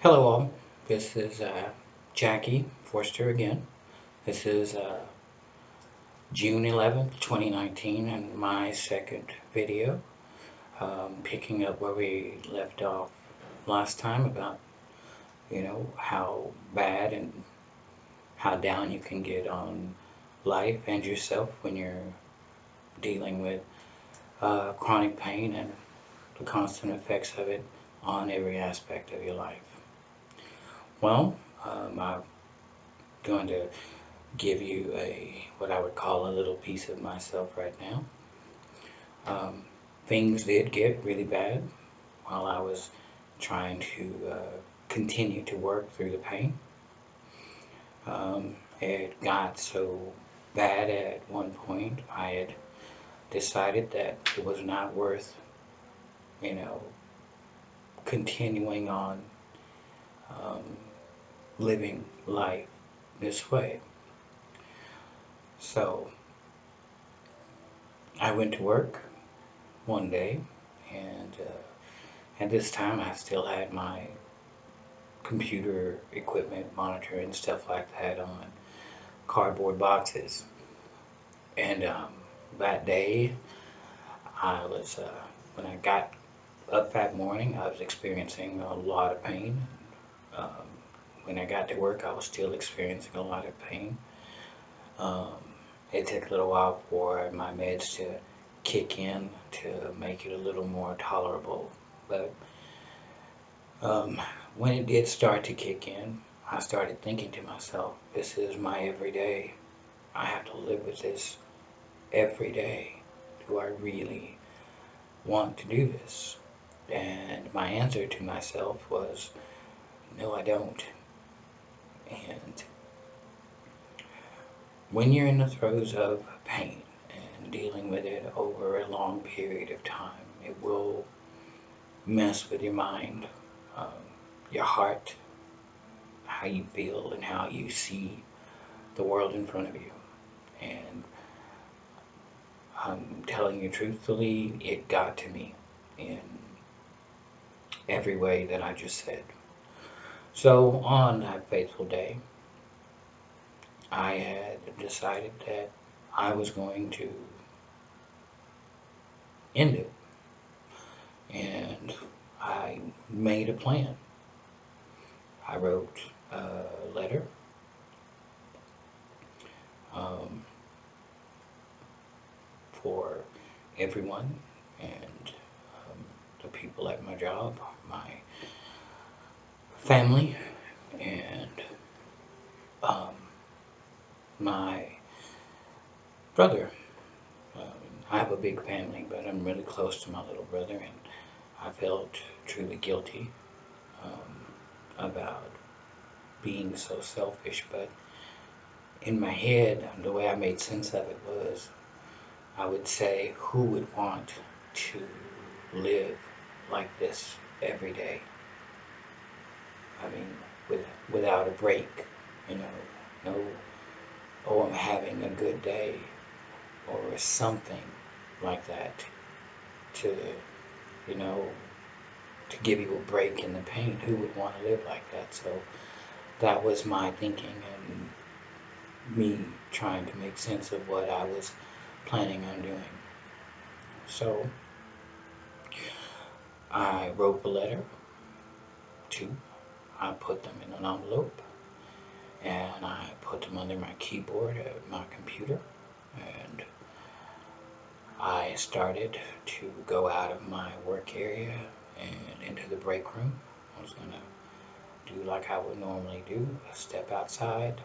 Hello all, this is Jackie Forster again. This is June 11th, 2019, and my second video, picking up where we left off last time about, how bad and how down you can get on life and yourself when you're dealing with chronic pain and the constant effects of it on every aspect of your life. Well, I'm going to give you what I would call a little piece of myself right now. Things did get really bad while I was trying to continue to work through the pain. It got so bad at one point I had decided that it was not worth, you know, continuing on um, living life this way. So I went to work one day, and at this time I still had my computer equipment, monitor, and stuff like that on cardboard boxes. And that day, I was when I got up that morning, I was experiencing a lot of pain. Um, when I got to work, I was still experiencing a lot of pain. Um, it took a little while for my meds to kick in to make it a little more tolerable. But um, when it did start to kick in, I started thinking to myself, this is my everyday. I have to live with this every day. Do I really want to do this? And my answer to myself was, no, I don't. And when you're in the throes of pain and dealing with it over a long period of time, it will mess with your mind, um, your heart, how you feel, and how you see the world in front of you. And I'm telling you truthfully, it got to me in every way that I just said. So on that fateful day, I had decided that I was going to end it. And I made a plan. I wrote a letter um, for everyone and the people at my job, my family, and um, my brother. Um, I have a big family, but I'm really close to my little brother, and I felt truly guilty about being so selfish. But in my head, the way I made sense of it was I would say, who would want to live like this every day? I mean, without a break, you know, no, oh, I'm having a good day or something like that to, you know, to give you a break in the pain. Who would want to live like that? So that was my thinking and me trying to make sense of what I was planning on doing. So I wrote a letter to, I put them in an envelope and I put them under my keyboard at my computer, and I started to go out of my work area and into the break room. I was gonna do like I would normally do, step outside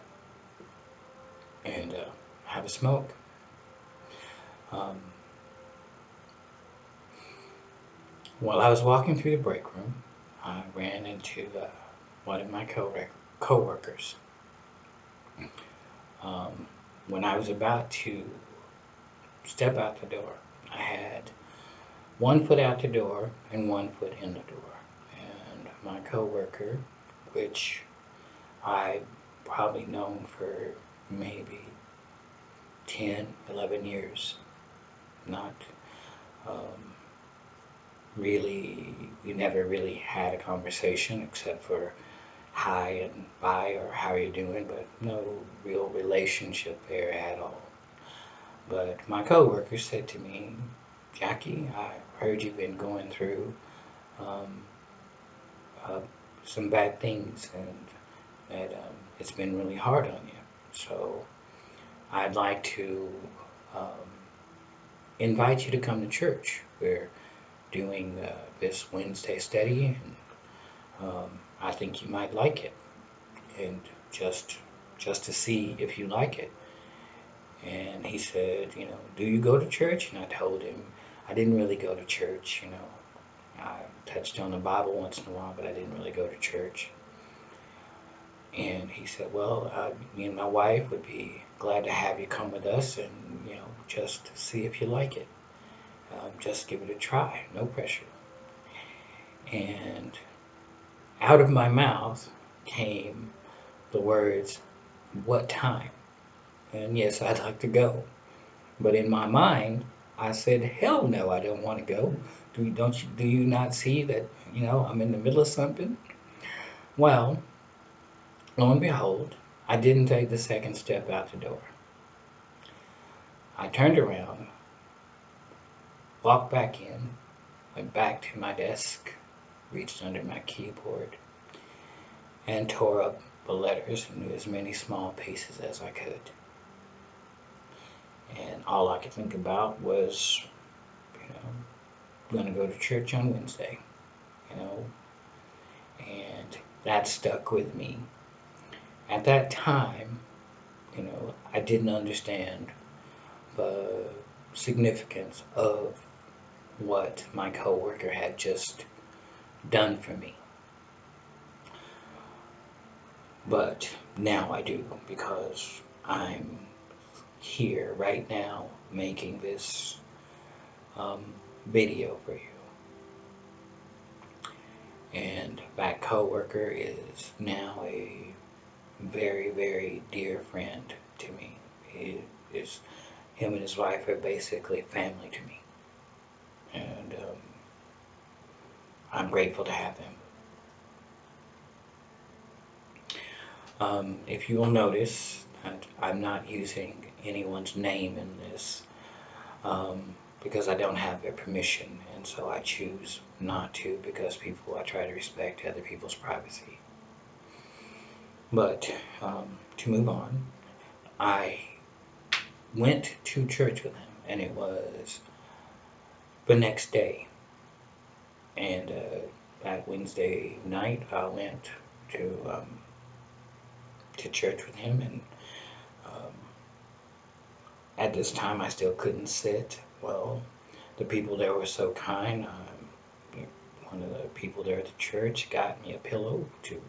and have a smoke. Um, while I was walking through the break room, I ran into one of my co-workers. Um, when I was about to step out the door, I had one foot out the door and one foot in the door. And my coworker, which I probably known for maybe 10, 11 years, not um, we never really had a conversation except for hi and bye or how are you doing, but no real relationship there at all. But my coworker said to me, Jackie, I heard you've been going through um, uh, some bad things and that it's been really hard on you. So I'd like to um, invite you to come to church. We're doing this Wednesday study, and I think you might like it, and just to see if you like it. And he said, do you go to church? And I told him I didn't really go to church. I touched on the Bible once in a while, but I didn't really go to church. And he said, well, me and my wife would be glad to have you come with us and, just to see if you like it. Just give it a try, no pressure. And out of my mouth came the words, what time? And yes, I'd like to go. But in my mind, I said, hell no, I don't want to go. Do you not see that, I'm in the middle of something? Well, lo and behold, I didn't take the second step out the door. I turned around, walked back in, went back to my desk, reached under my keyboard, and tore up the letters into as many small pieces as I could. And all I could think about was, I'm going to go to church on Wednesday, you know, and that stuck with me. At that time, I didn't understand the significance of what my coworker had just done for me. But now I do, because I'm here right now making this video for you. And that coworker is now a very, very dear friend to me. Him and his wife are basically family to me. And I'm grateful to have them. If you will notice that I'm not using anyone's name in this, because I don't have their permission, and so I choose not to, because I try to respect other people's privacy. But to move on, I went to church with him, and it was the next day. And that Wednesday night, I went to church with him, and at this time, I still couldn't sit. Well, the people there were so kind. One of the people there at the church got me a pillow to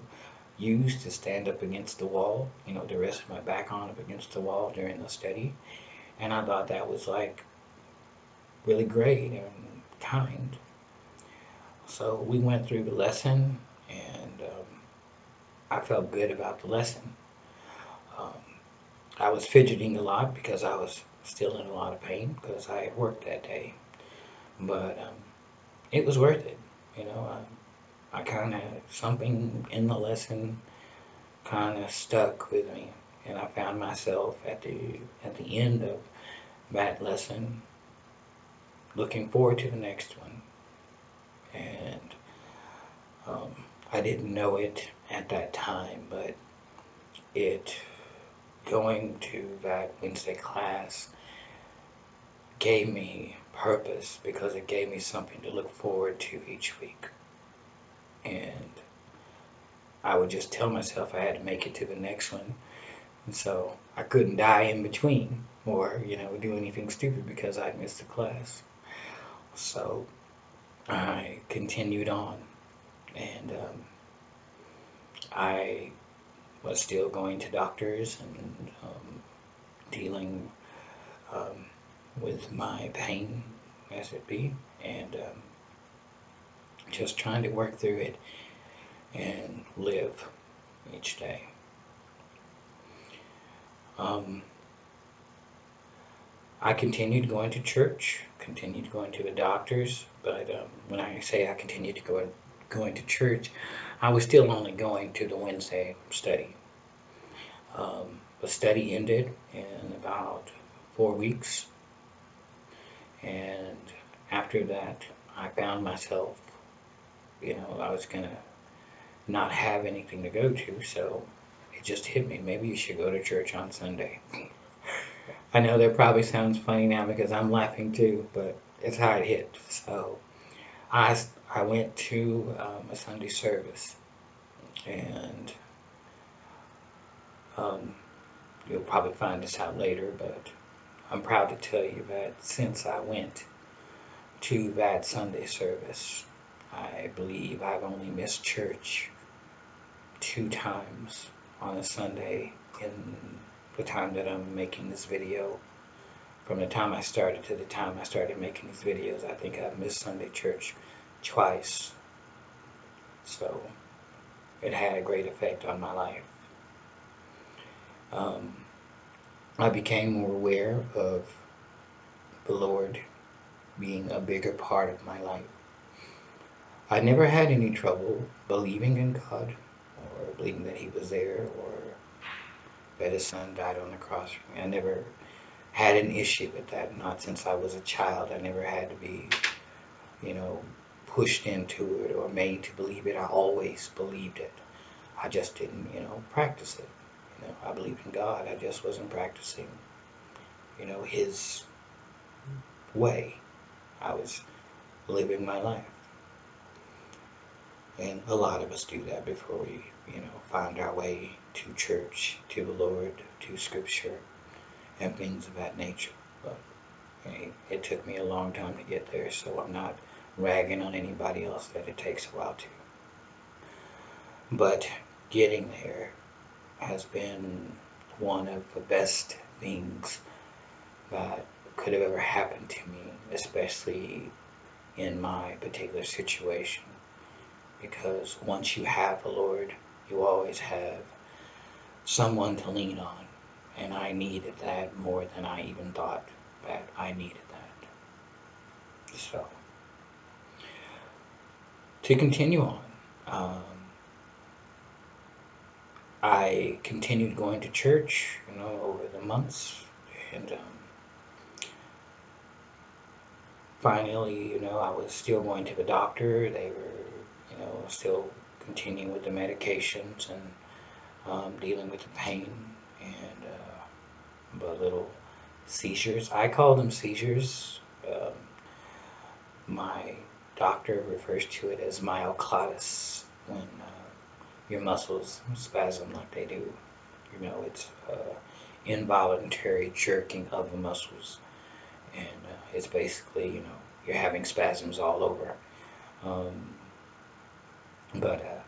use to stand up against the wall, to rest my back on up against the wall during the study. And I thought that was like really great and kind. So we went through the lesson, and I felt good about the lesson. Um, I was fidgeting a lot because I was still in a lot of pain because I had worked that day. But it was worth it. I kind of, something in the lesson kind of stuck with me. And I found myself at the end of that lesson looking forward to the next one. And I didn't know it at that time, but going to that Wednesday class gave me purpose, because it gave me something to look forward to each week. And I would just tell myself I had to make it to the next one. And so I couldn't die in between or, do anything stupid because I missed the class. So I continued on, and I was still going to doctors and dealing with my pain as it be, and just trying to work through it and live each day. I continued going to church, continued going to the doctors, but when I say I continued to going to church, I was still only going to the Wednesday study. The study ended in about 4 weeks, and after that, I found myself, I was gonna not have anything to go to, so it just hit me. Maybe you should go to church on Sunday. I know that probably sounds funny now because I'm laughing too, but it's how it hit. So I, I went to a Sunday service, and um, you'll probably find this out later, but I'm proud to tell you that since I went to that Sunday service, I believe I've only missed church 2 times on a Sunday in the time that I'm making this video. From the time I started to the time I started making these videos, I think I've missed Sunday church twice. So it had a great effect on my life. Um, I became more aware of the Lord being a bigger part of my life. I never had any trouble believing in God or believing that He was there or that His Son died on the cross for me. I never had an issue with that, not since I was a child. I never had to be, you know, pushed into it or made to believe it. I always believed it. I just didn't, practice it. I believed in God. I just wasn't practicing, His way. I was living my life. And a lot of us do that before we, find our way to church, to the Lord, to Scripture, and things of that nature. But it took me a long time to get there, so I'm not ragging on anybody else that it takes a while to. But getting there has been one of the best things that could have ever happened to me, especially in my particular situation. Because once you have the Lord, you always have someone to lean on. And I needed that more than I even thought that I needed that. So, to continue on, I continued going to church, over the months, and finally, I was still going to the doctor. They were, still continuing with the medications and dealing with the pain and the little seizures. I call them seizures. Um, my doctor refers to it as myoclonus when your muscles spasm like they do. It's involuntary jerking of the muscles, and it's basically, you're having spasms all over. Um, but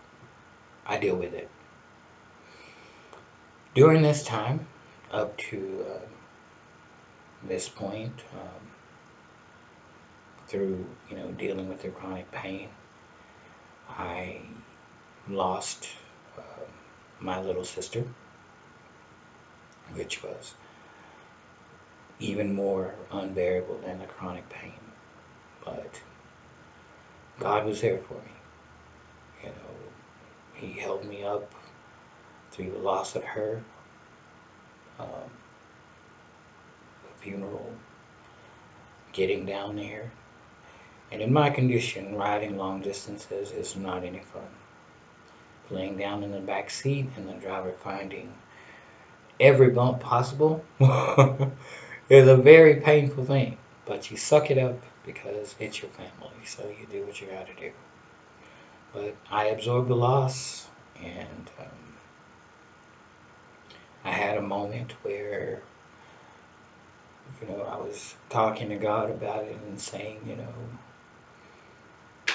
I deal with it. During this time, up to this point, through dealing with the chronic pain, I lost uh, my little sister, which was even more unbearable than the chronic pain. But God was there for me. He held me up through the loss of her, um, the funeral, getting down there. And in my condition, riding long distances is not any fun. Laying down in the back seat and the driver finding every bump possible is a very painful thing. But you suck it up because it's your family, so you do what you gotta do. But I absorbed the loss, and I had a moment where, I was talking to God about it and saying,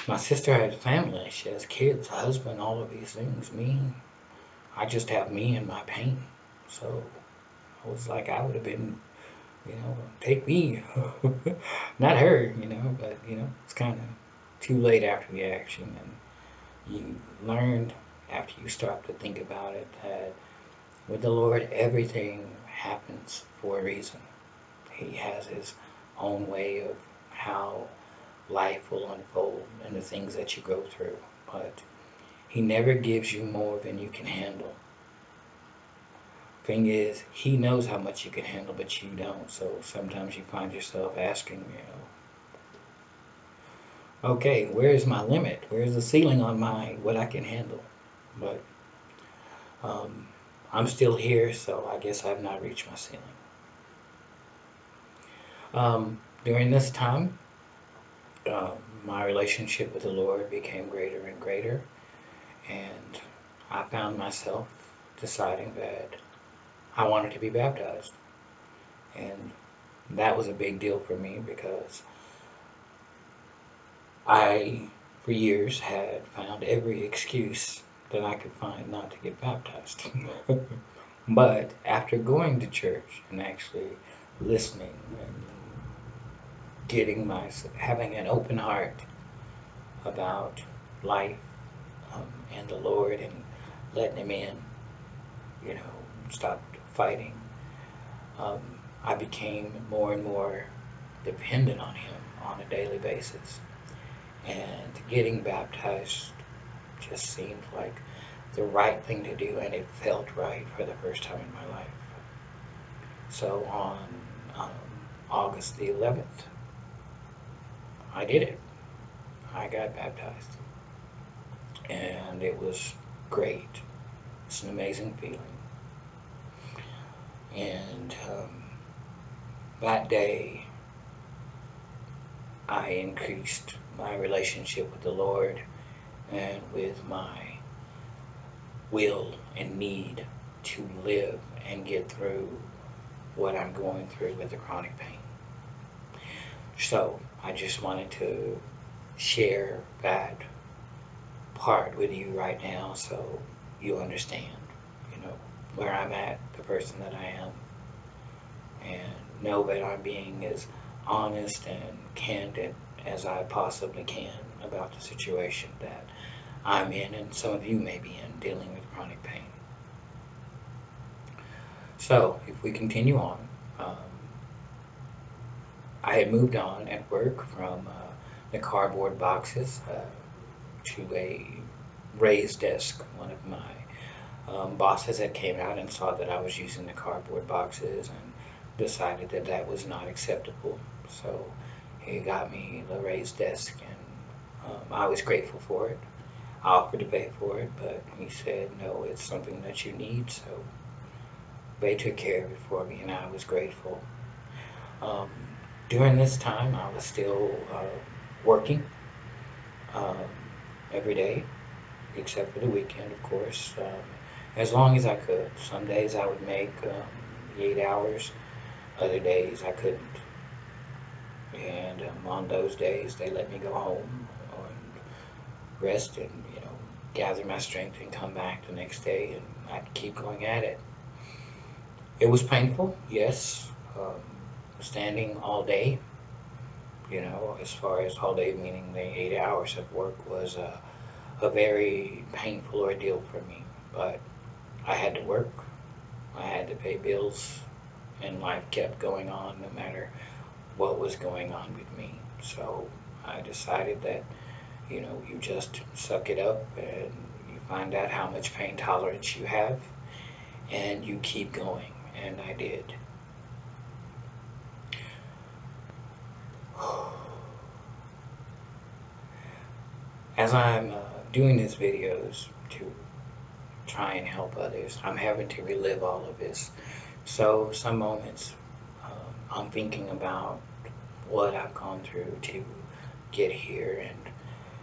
my sister has a family, she has kids, a husband, all of these things. Me, I just have me and my pain. So I was like, I would have been, take me, not her, but, it's kind of too late after the action. And you learned after you start to think about it that with the Lord, everything happens for a reason. He has his own way of how life will unfold and the things that you go through. But he never gives you more than you can handle. Thing is, he knows how much you can handle, but you don't. So sometimes you find yourself asking, okay, where's my limit? Where's the ceiling on my what I can handle? But um, I'm still here, so I guess I've not reached my ceiling. During this time, my relationship with the Lord became greater and greater, and I found myself deciding that I wanted to be baptized. And that was a big deal for me because I, for years, had found every excuse that I could find not to get baptized. But after going to church and actually listening and having an open heart about life and the Lord and letting Him in, you know, stopped fighting. Um, I became more and more dependent on Him on a daily basis. And getting baptized just seemed like the right thing to do, and it felt right for the first time in my life. So on um, August the 11th, I did it. I got baptized, and it was great. It's an amazing feeling. And that day, I increased my relationship with the Lord and with my will and need to live and get through what I'm going through with the chronic pain. So I just wanted to share that part with you right now so you understand, where I'm at, the person that I am, and know that I'm being as honest and candid as I possibly can about the situation that I'm in and some of you may be in dealing with chronic pain. So if we continue on, um, I had moved on at work from the cardboard boxes to a raised desk. One of my bosses had came out and saw that I was using the cardboard boxes and decided that that was not acceptable. So he got me the raised desk, and I was grateful for it. I offered to pay for it, but he said, no, it's something that you need. So they took care of it for me, and I was grateful. Um, During this time, I was still working um, every day, except for the weekend, of course, as long as I could. Some days I would make the 8 hours, other days I couldn't. And on those days, they let me go home and rest and, gather my strength and come back the next day, and I'd keep going at it. It was painful, yes, standing all day, as far as all day, meaning the 8 hours of work was a very painful ordeal for me. But I had to work, I had to pay bills, and life kept going on no matter what was going on with me. So I decided that, you just suck it up and you find out how much pain tolerance you have and you keep going. And I did. As I'm doing these videos to try and help others, I'm having to relive all of this. So some moments I'm thinking about what I've gone through to get here, and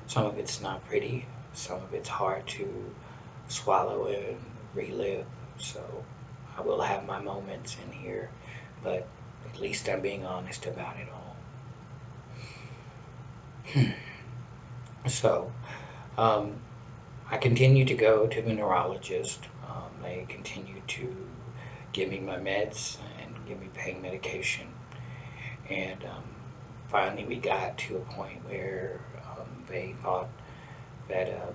some of it's not pretty, some of it's hard to swallow and relive. So I will have my moments in here, but at least I'm being honest about it all. So um, I continue to go to the neurologist. They continue to give me my meds and give me pain medication. And finally, we got to a point where they thought that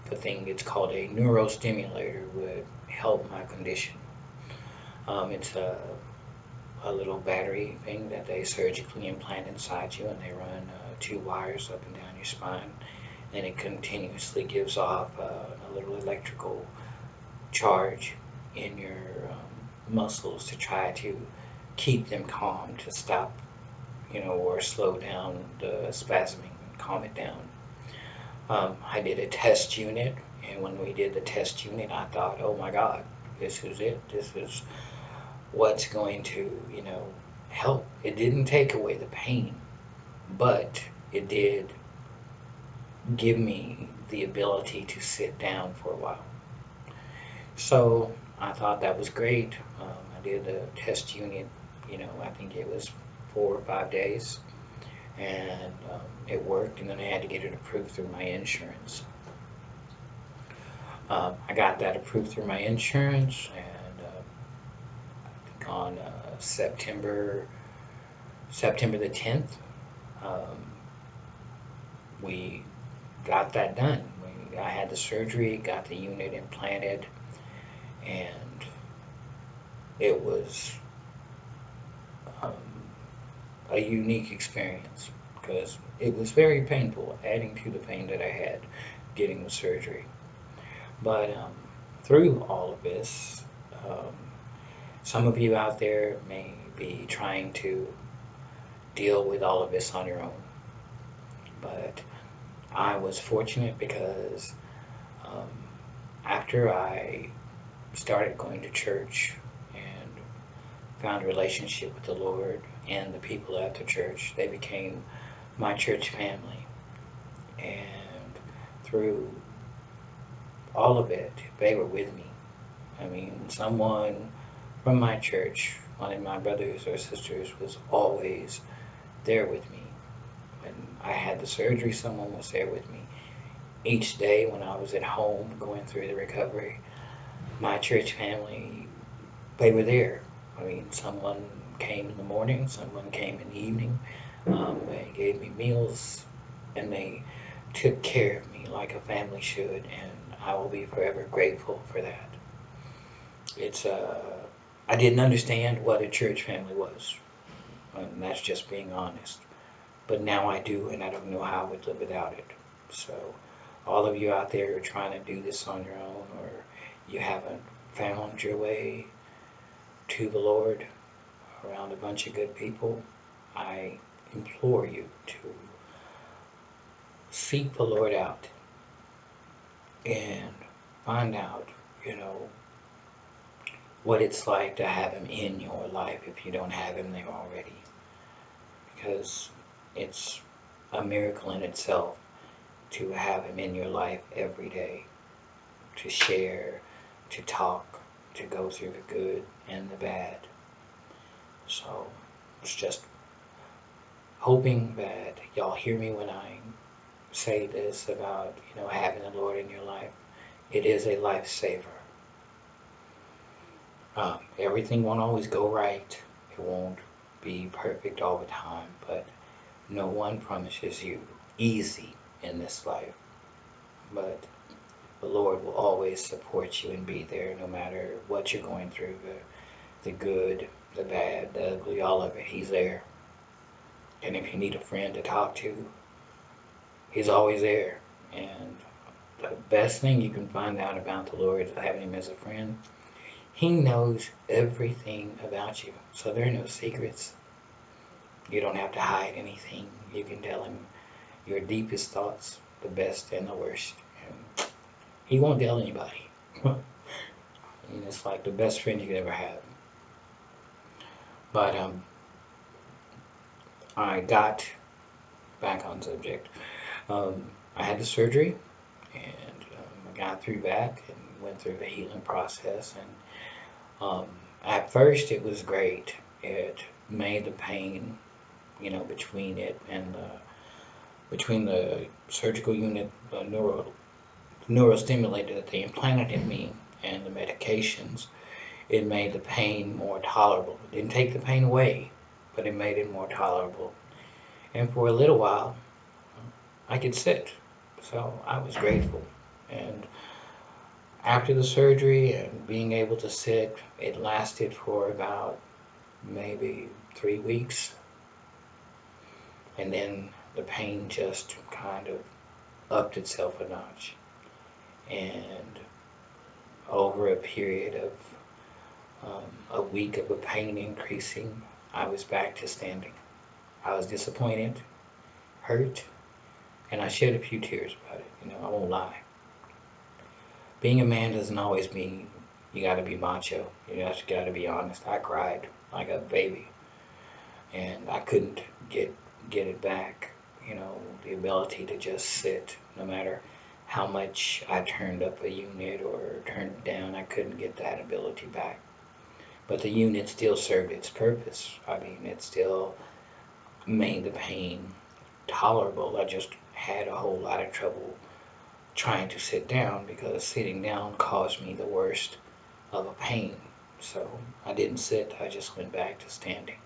the thing it's called a neurostimulator would help my condition. It's a little battery thing that they surgically implant inside you, and they run 2 wires up and down your spine, and it continuously gives off a little electrical charge in your muscles to try to keep them calm, to stop, or slow down the spasming and calm it down. I did a test unit, and when we did the test unit, I thought, oh my God, this is it. This is what's going to, help. It didn't take away the pain, but it did give me the ability to sit down for a while. So I thought that was great. I did the test unit, I think it was 4 or 5 days, and it worked, and then I had to get it approved through my insurance. I got that approved through my insurance, and I think on September the 10th, um, we got that done. I had the surgery, got the unit implanted, and it was um, a unique experience because it was very painful, adding to the pain that I had getting the surgery. But through all of this, um, some of you out there may be trying to deal with all of this on your own. But I was fortunate because um, after I started going to church and found a relationship with the Lord and the people at the church, they became my church family. And through all of it, they were with me. I mean, someone from my church, one of my brothers or sisters, was always there with me. When I had the surgery, someone was there with me. Each day when I was at home going through the recovery, my church family, they were there. I mean, someone came in the morning, someone came in the evening. They gave me meals, and they took care of me like a family should, and I will be forever grateful for that. It's I didn't understand what a church family was, and that's just being honest. But now I do, and I don't know how I would live without it. So, all of you out there who are trying to do this on your own, or you haven't found your way to the Lord around a bunch of good people, I implore you to seek the Lord out and find out, you know, what it's like to have Him in your life if you don't have Him there already. Because it's a miracle in itself to have Him in your life every day, to share, to talk, to go through the good and the bad. So it's just hoping that y'all hear me when I say this about, having the Lord in your life. It is a lifesaver. Everything won't always go right. It won't be perfect all the time, but no one promises you easy in this life. But the Lord will always support you and be there no matter what you're going through, the good, the bad, the ugly, all of it. He's there. And if you need a friend to talk to, He's always there. And the best thing you can find out about the Lord is having Him as a friend. He knows everything about you. So there are no secrets. You don't have to hide anything. You can tell Him your deepest thoughts, the best and the worst. And He won't tell anybody. And it's like the best friend you could ever have. But I got back on subject. I had the surgery, and I got through that and went through the healing process. And at first, it was great. It made the pain, between it and between the surgical unit, the neurostimulator that they implanted in me, and the medications. It made the pain more tolerable. It didn't take the pain away, but it made it more tolerable. And for a little while, I could sit. So I was grateful. And after the surgery and being able to sit, it lasted for about maybe 3 weeks, and then the pain just kind of upped itself a notch. And over a period of a week of the pain increasing, I was back to standing. I was disappointed, hurt, and I shed a few tears about it. I won't lie. Being a man doesn't always mean you gotta be macho. You just gotta be honest. I cried like a baby, and I couldn't get it back. The ability to just sit, no matter how much I turned up a unit or turned it down, I couldn't get that ability back. But the unit still served its purpose. I mean, it still made the pain tolerable. I just had a whole lot of trouble trying to sit down because sitting down caused me the worst of a pain. So I didn't sit, I just went back to standing.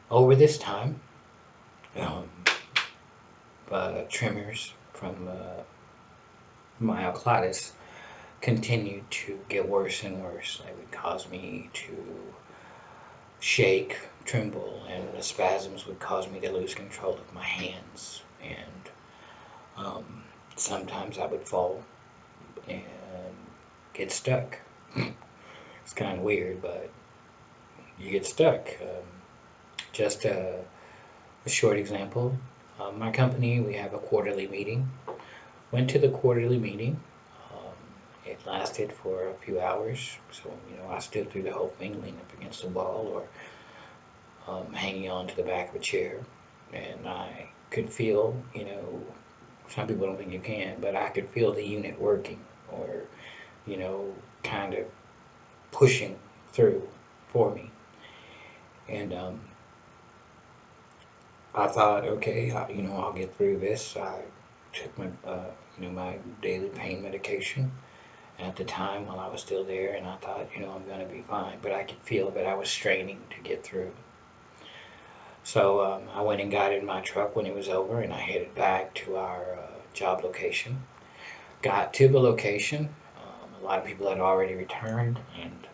Over this time, um, tremors from myoclonus continued to get worse and worse. It would cause me to shake, tremble, and the spasms would cause me to lose control of my hands. And sometimes I would fall and get stuck. It's kind of weird, but you get stuck. Just a short example. My company, we have a quarterly meeting. Went to the quarterly meeting. Um, it lasted for a few hours, so I stood through the whole thing, leaning up against the wall or hanging on to the back of a chair, and I could feel, some people don't think you can, but I could feel the unit working or, kind of pushing through for me. And I thought, okay, I'll get through this. I took my daily pain medication at the time while I was still there, and I thought, I'm going to be fine. But I could feel that I was straining to get through. So I went and got in my truck when it was over, and I headed back to our job location. Got to the location. A lot of people had already returned, and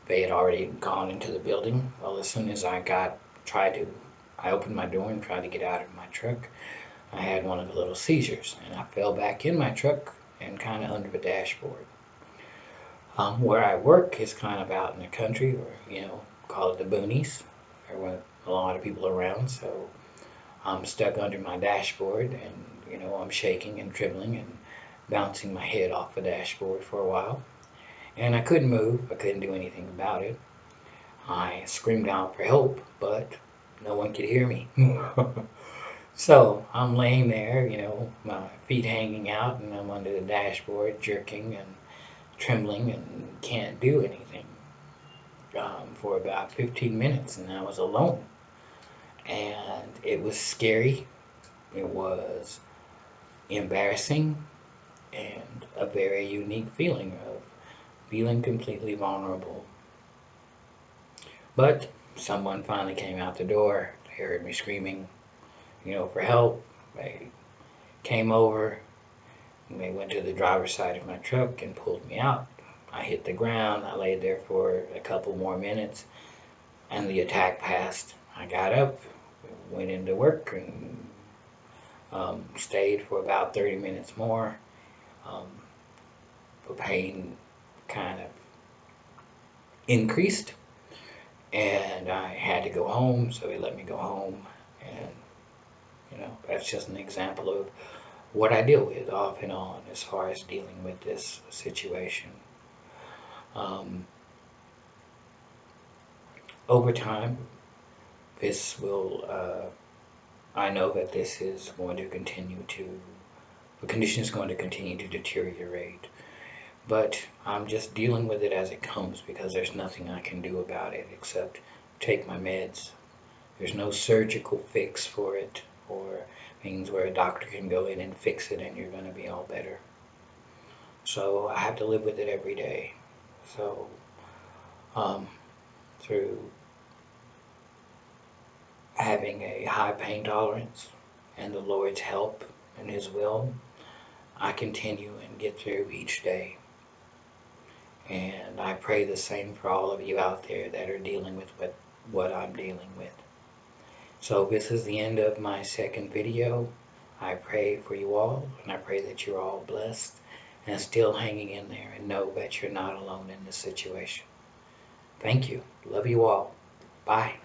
they had already gone into the building. Well, as soon as I opened my door and tried to get out of my truck. I had one of the little seizures, and I fell back in my truck and kind of under the dashboard. Where I work is kind of out in the country, or call it the boonies. There weren't a lot of people around, so I'm stuck under my dashboard, and I'm shaking and trembling and bouncing my head off the dashboard for a while. And I couldn't move. I couldn't do anything about it. I screamed out for help, but no one could hear me. So I'm laying there, my feet hanging out, and I'm under the dashboard, jerking and trembling, and can't do anything for about 15 minutes, and I was alone. And it was scary, it was embarrassing, and a very unique feeling of feeling completely vulnerable. But someone finally came out the door, they heard me screaming, for help. They came over. They went to the driver's side of my truck and pulled me out. I hit the ground. I laid there for a couple more minutes, and the attack passed. I got up, went into work, and stayed for about 30 minutes more. Um, the pain kind of increased, and I had to go home, so they let me go home. And, that's just an example of what I deal with off and on as far as dealing with this situation. Um, Over time, this will, I know that this is going to the condition is going to continue to deteriorate. But I'm just dealing with it as it comes because there's nothing I can do about it except take my meds. There's no surgical fix for it or things where a doctor can go in and fix it and you're going to be all better. So I have to live with it every day. So um, through having a high pain tolerance and the Lord's help and His will, I continue and get through each day. And I pray the same for all of you out there that are dealing with what I'm dealing with. So this is the end of my second video. I pray for you all, and I pray that you're all blessed and still hanging in there, and know that you're not alone in this situation. Thank you. Love you all. Bye.